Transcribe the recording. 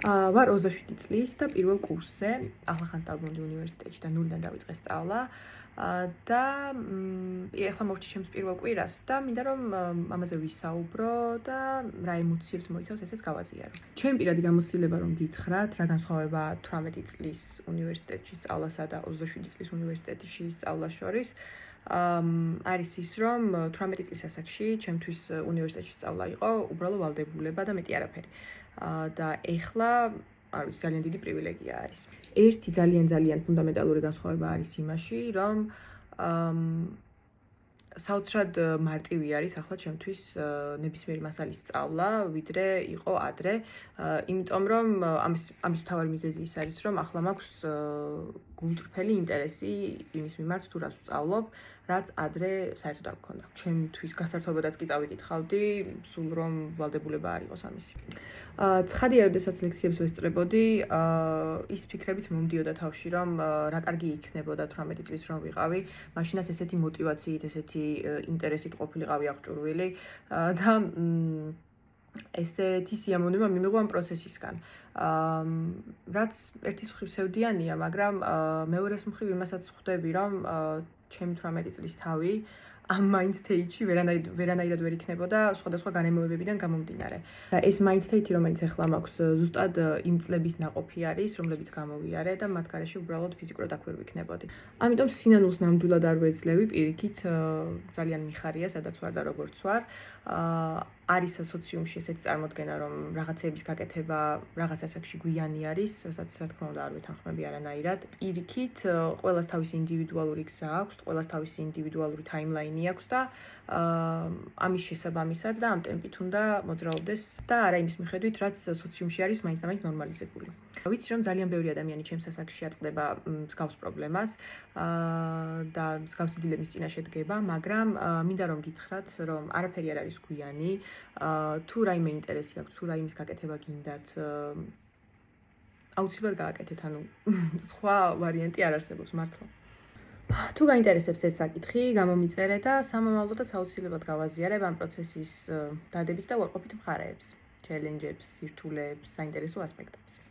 ვარ 27 წლის და პირველ კურსზე, ახლახანს დავბრუნდი უნივერსიტეტში და ნულიდან დავიწყე სწავლა. და ეხლა მოვჭი ჩემს პირველ კვირას და მინდა რომ ამაზე ვისაუბრო და რა ემოციებს მოიცავს ესეც გავაზიარო. ჩემი პირადი გამოცდილება რომ გითხრათ, რა განსხვავებაა 18 წლის უნივერსიტეტში სწავლასა და 27 წლის უნივერსიტეტში სწავლას შორის. არის ის რომ 18 წლის ასაკში ჩემთვის უნივერსიტეტში სწავლა იყო უბრალო ვალდებულება და მეტი არაფერი. და ეხლა არის ძალიან დიდი პრივილეგია არის. ერთი ძალიან ფუნდამენტალური განსხვავება არის იმაში, რომ საოცრად მარტივი არის ახლა ჩემთვის ნებისმიერი მასალის სწავლა, ვიდრე იყო ადრე, იმიტომ რომ ამის მთავარი მიზეზი ის არის, რომ ახლა მაქვს გულწრფელი ინტერესი იმის მიმართ, თუ რას ვსწავლობ, რაც ადრე საერთოდ არ მქონდა. ჩემთვის გასართობადაც კი წავიკითხავდი, სულ რომ ვალდებულება არ იყოს ამისი. ცხადია, როდესაც ლექციებს ვესწრებოდი, ის ფიქრებით მომდიოდა თავში, რომ რა კარგი იქნებოდა 18 წლის რომ ვიყავი, მაშინაც ესეთი мотивაციით, ესეთი ინტერესით ყოფილიყავი აღჭურვილი და ესეთი სიამოვნება მიმიღო ამ პროცესისგან. რაც ერთის მხრივ სევდიანია, მაგრამ მეორეს მხრივ იმასაც ხვდები, რომ ჩემი 18 წლის თავი ამ mind state-ში ვერანაირად ვერ იქნებოდა სხვადასხვა განემოებებიდან გამომდინარე. ეს mind state-ი, რომელიც ახლა მაქვს, ზუსტად იმ წლების ნაყოფი არის, რომლებიც გამოვიარე და მათ გარეშე უბრალოდ ფიზიკურად აქ ვერ ვიქნებოდი. ამიტომ სინანულს ნამდვილად არ ვეძლევი, პირიქით ძალიან მიხარია, სადაც ვარ და როგორც ვარ. არის სოციუმში ესეთი წარმოდგენა, რომ რაღაცეების გაკეთება რაღაც ასაკში გვიანი არის, რასაც რა თქმა უნდა არ ვეთანხმები არანაირად. პირიქით, ყველას თავისი ინდივიდუალური გზა აქვს, ყველას თავისი ინდივიდუალური timeline-ი აქვს და ამის შესაბამისად და ამ ტემპით უნდა მოძრაობდეს და არა იმის მიხედვით, რაც სოციუმში არის მაინც-მაინც ნორმალიზებული. ვიცი, რომ ძალიან ბევრი ადამიანი ჩემს ასაკში აწყდება მსგავს პრობლემას და მსგავსი დილემის წინაშე დგება, მაგრამ მინდა რომ გითხრათ, რომ არაფერი არ არის გვიანი. თუ რაიმე ინტერესი აქვს, თუ რაიმის გაკეთება გინდათ, აუცილებლად გააკეთეთ, ანუ სხვა ვარიანტი არ არსებობს მართლა. თუ გაინტერესებს ეს საკითხი, გამომიწერე და სამომავლოდაც აუცილებლად გავაზიარებ ამ პროცესის დადებით და უარყოფით მხარეებს, ჩელენჯებს, სირთულეებს, საინტერესო ასპექტებს.